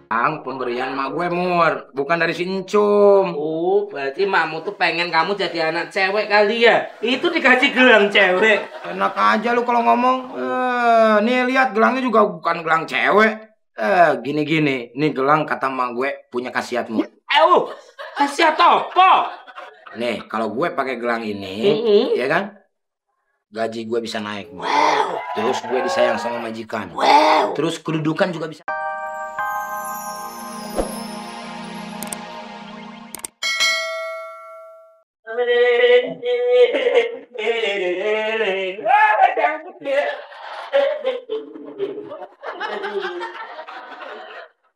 Pemberian mak gue Mur, bukan dari si Encum. Oh, berarti makmu tuh pengen kamu jadi anak cewek kali ya? Itu dikasih gelang cewek. Enak aja lu kalau ngomong. Nih lihat gelangnya juga bukan gelang cewek. Gini-gini. Nih gelang kata mak gue punya khasiatmu. Kasih apa? Nih, kalau gue pakai gelang ini, ya kan? Gaji gue bisa naik. Wow. Terus gue disayang sama majikan. Wow. Terus kedudukan juga bisa.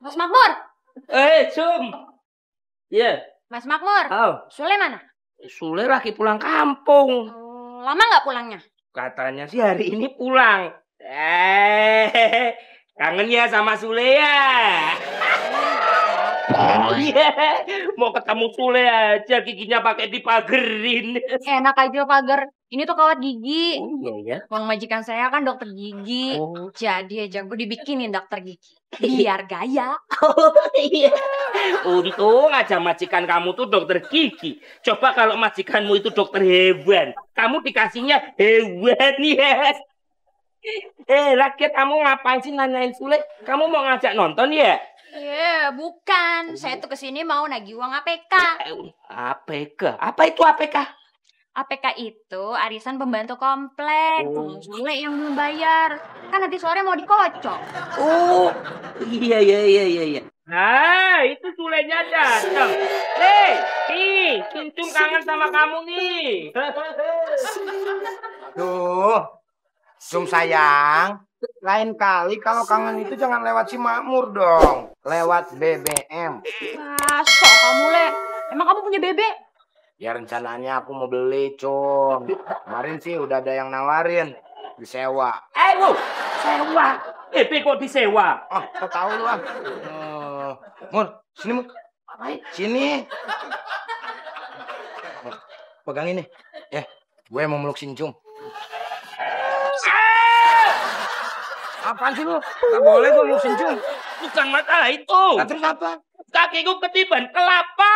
Mas Makmur. Cum. Iya. Mas Makmur. Oh. Sule mana? Sule lagi pulang kampung. Lama nggak pulangnya? Katanya sih hari ini pulang. Kangen ya sama Sule ya? Iya, mau ketemu Sule aja giginya pakai dipagerin. Enak aja pagar. Ini tuh kawat gigi. Oh iya ya. Bang majikan saya kan dokter gigi. Oh. Jadi aja gue dibikinin dokter gigi. Biar gaya. Oh iya. Untung aja majikan kamu tuh dokter gigi. Coba kalau majikanmu itu dokter hewan, kamu dikasihnya hewan ya. Rakyat kamu ngapain sih nanyain Sule? Kamu mau ngajak nonton ya? Bukan. Saya tuh kesini mau nagih uang APK. APK? Apa itu APK? APK itu arisan pembantu komplek. Sule yang belum bayar. Kan nanti sore mau dikocok. Oh, iya. Nah, itu Sulenya datang. Nih, Cincung kangen sama kamu nih. Duh, Cum sayang. Lain kali kalau kangen itu jangan lewat si Makmur dong. Lewat BBM. Sok kamu, Le. Emang kamu punya bebek? Ya rencananya aku mau beli, Cum. Kemarin sih udah ada yang nawarin. Disewa. Sewa. Kok disewa? Kau tahu lu ah. Mur, sini Mur. Sini. Pegang ini. Gue mau meluk Sincung. Apaan sih lu? Gak boleh gue meluk Sincung. Bukan masalah itu. Terus apa? Kakiku ketiban kelapa.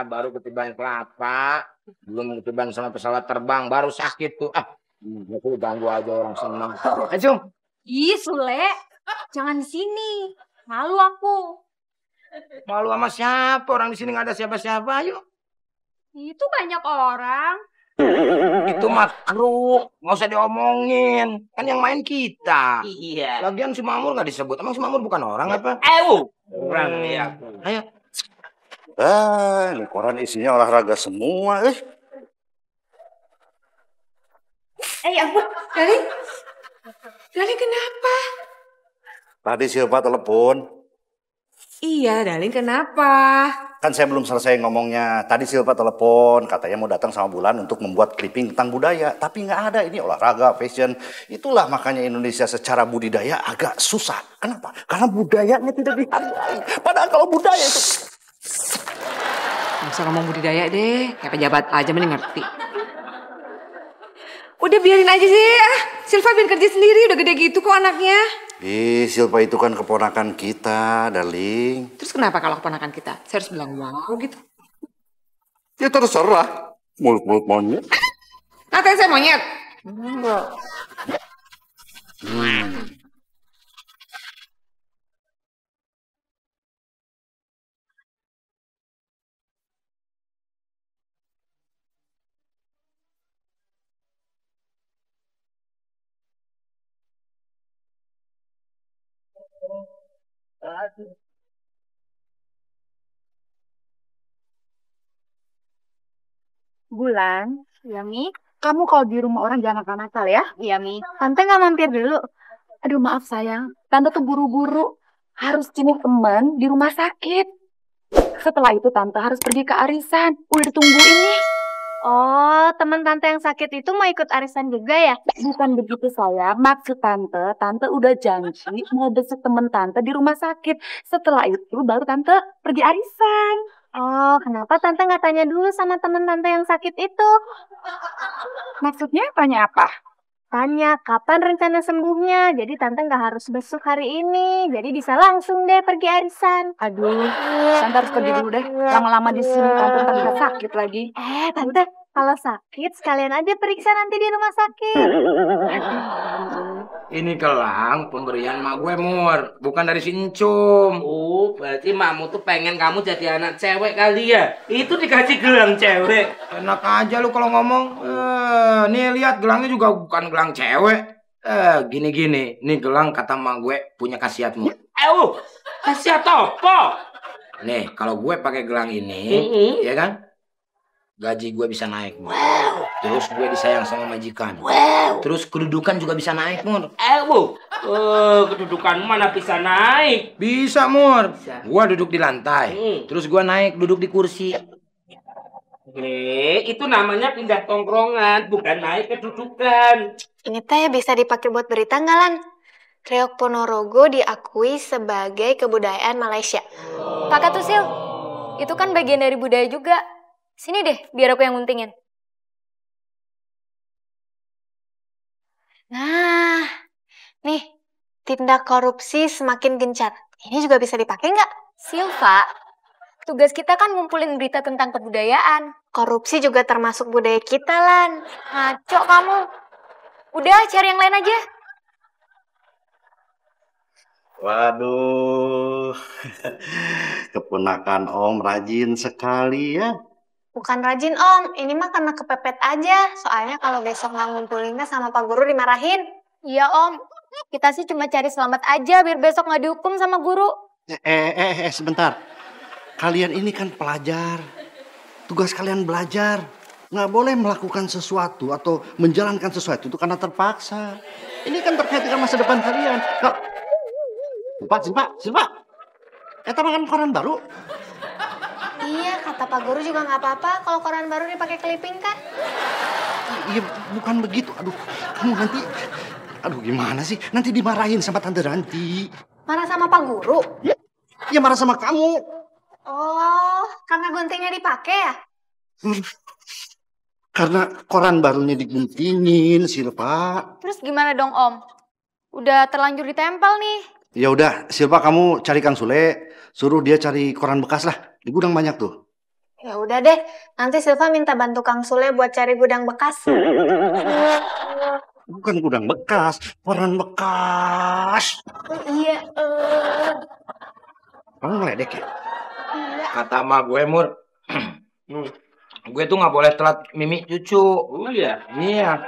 Baru ketiban kelapa. Belum ketiban sama pesawat terbang. Baru sakit tuh. Aku ganggu aja orang senang. Cum. Ih, Sule. Jangan di sini. Malu aku. Malu sama siapa? Orang di sini nggak ada siapa-siapa. Ayo. Itu banyak orang. Itu makruh, nggak usah diomongin. Kan yang main kita. Iya. Lagian si Mamur nggak disebut. Emang si Mamur bukan orang apa? Orang ya. Ayo. Ini koran isinya olahraga semua. Ya ampun, Darling. Darling kenapa? Tadi Silva telepon. Iya, Darling kenapa? Kan saya belum selesai ngomongnya. Tadi Silva telepon, katanya mau datang sama Bulan untuk membuat clipping tentang budaya. Tapi nggak ada, ini olahraga, fashion. Itulah makanya Indonesia secara budidaya agak susah. Kenapa? Karena budayanya tidak dihargai. Padahal kalau budaya itu... Nggak usah ngomong budidaya deh, kayak pejabat aja mending ngerti. Udah biarin aja sih ya. Silva biar kerja sendiri, udah gede gitu kok anaknya. Silva itu kan keponakan kita, darling. Terus kenapa kalau keponakan kita? Saya harus bilang wow gitu. Ya terserah. Mulut-mulut monyet. Ngatain saya monyet? Enggak. Bulan, Ya, Mi. kamu kalau di rumah orang jangan nakal-nakal ya. Iya, Mi. Tante nggak mampir dulu. Aduh maaf sayang, Tante tuh buru-buru. Harus jenguk teman di rumah sakit. Setelah itu Tante harus pergi ke arisan. Udah ditungguin nih. Oh, teman Tante yang sakit itu mau ikut arisan juga ya? Bukan begitu sayang, maksud Tante udah janji mau besok temen Tante di rumah sakit. Setelah itu baru Tante pergi arisan. Oh, kenapa Tante nggak tanya dulu sama teman Tante yang sakit itu? Maksudnya tanya apa? Tanya kapan rencana sembuhnya. Jadi tante nggak harus besok hari ini. Jadi bisa langsung deh pergi arisan. Aduh, tante harus pergi dulu deh. Lama-lama di sini tante ntar bisa sakit lagi. Tante, kalau sakit sekalian aja periksa nanti di rumah sakit. Ini gelang pemberian mak gue, Mur. Bukan dari si Encum. Oh, berarti makmu tuh pengen kamu jadi anak cewek kali ya? Itu dikasih gelang cewek. Enak aja lu kalau ngomong. Nih lihat gelangnya juga bukan gelang cewek. Gini-gini. Nih gelang kata mak gue punya khasiat, Mur. Khasiat apa? Nih, kalau gue pakai gelang ini, ya kan? Gaji gue bisa naik, Mur. Terus gue disayang sama majikan. Terus kedudukan juga bisa naik, Mur. Kedudukan mana bisa naik? Bisa, Mur. Bisa. Gue duduk di lantai. Terus gue naik duduk di kursi. Itu namanya pindah tongkrongan, bukan naik kedudukan. Ini teh bisa dipakai buat berita nggak, Lan? Reok Ponorogo diakui sebagai kebudayaan Malaysia. Kakak Tusil, itu kan bagian dari budaya juga. Sini deh, biar aku yang nguntingin. Nah, nih, tindak korupsi semakin gencar. Ini juga bisa dipakai nggak? Silva, tugas kita kan ngumpulin berita tentang kebudayaan. Korupsi juga termasuk budaya kita, Lan. Ngaco kamu. Udah, cari yang lain aja. Waduh, keponakan Om rajin sekali ya. Bukan rajin, Om. Ini mah karena kepepet aja. Soalnya kalau besok nggak ngumpulinnya sama Pak Guru dimarahin. Iya, Om. Kita sih cuma cari selamat aja biar besok nggak dihukum sama guru. Sebentar. Kalian ini kan pelajar. Tugas kalian belajar. Nggak boleh melakukan sesuatu atau menjalankan sesuatu itu karena terpaksa. Ini kan terkait dengan masa depan kalian. Silva. Kita makan koran baru. Iya, kata Pak Guru juga nggak apa-apa kalau koran baru dipakai clipping kan. Iya, bukan begitu. Aduh, kamu nanti... Aduh, gimana sih? Nanti dimarahin sama Tante Ranti. Marah sama Pak Guru? Ya marah sama kamu. Oh, karena guntingnya dipakai ya? Karena koran barunya diguntingin, Silva. Terus gimana dong, Om? Udah terlanjur ditempel nih. Ya udah, Silva kamu cari Kang Sule, suruh dia cari koran bekas lah. Di gudang banyak tuh. Ya udah deh, nanti Silva minta bantu Kang Sule buat cari gudang bekas. Bukan gudang bekas, koran bekas. Iya. Kamu ngeledek ya? Kata emak gue, Mur. Gue tuh nggak boleh telat mimi cucu. Oh iya? Iya.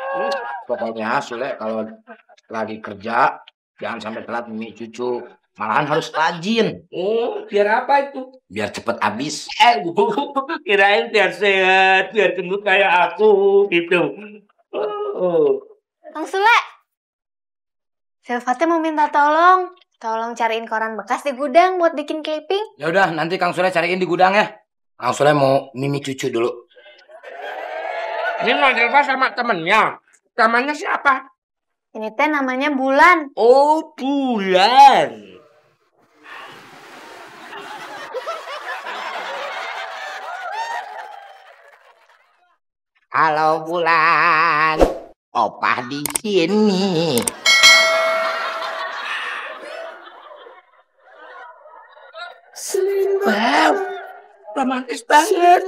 Pokoknya Sule kalau lagi kerja jangan sampai telat mimi cucu. Malahan harus rajin. Oh, biar apa itu? Biar cepet habis. Kirain biar sehat, biar gendut kayak aku, gitu. Oh. Kang Sule, Silva teh mau minta tolong cariin koran bekas di gudang buat bikin clipping. Ya udah, nanti Kang Sule cariin di gudang ya. Kang Sule mau mimi cucu dulu. Ini Nong Silva sama temennya. Temannya siapa? Ini teh namanya Bulan. Oh, Bulan. Halo Bulan, Opah di sini. Wow, romantis banget.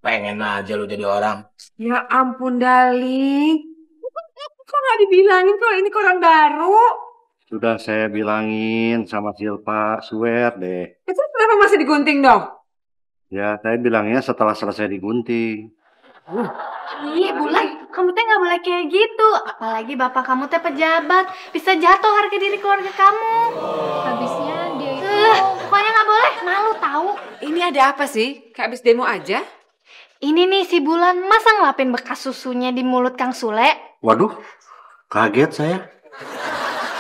Pengen aja lu jadi orang. Ya ampun, darling. Kok nggak dibilangin kalau ini koran baru? Sudah saya bilangin sama Silva, swear deh. Itu kenapa masih digunting dong? Ya, saya bilangnya setelah selesai digunting. Iya, Bulan, kamu teh nggak boleh kayak gitu. Apalagi bapak kamu teh pejabat, bisa jatuh harga diri keluarga kamu. Habisnya dia itu... Pokoknya nggak boleh, malu tahu. Ini ada apa sih? Kayak habis demo aja? Ini nih si Bulan, masa ngelapin bekas susunya di mulut Kang Sule? Waduh, kaget saya.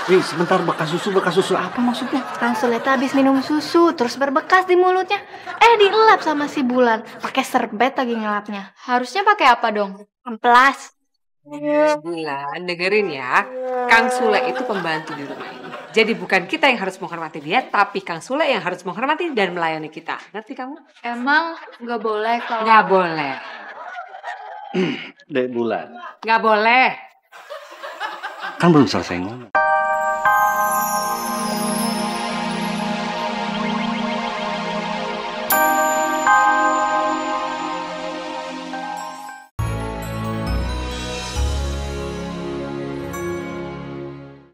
sebentar, bekas susu apa maksudnya? Kang Sule teh habis minum susu, terus berbekas di mulutnya. Dielap sama si Bulan. Pakai serbet lagi ngelapnya. Harusnya pakai apa dong? Amplas. Bulan, dengerin ya. Kang Sule itu pembantu di rumah ini. Jadi bukan kita yang harus menghormati dia, tapi Kang Sule yang harus menghormati dan melayani kita. Ngerti kamu? Emang nggak boleh kalau... Nggak boleh. Dek Bulan. Nggak boleh. Kan belum selesai ngomong.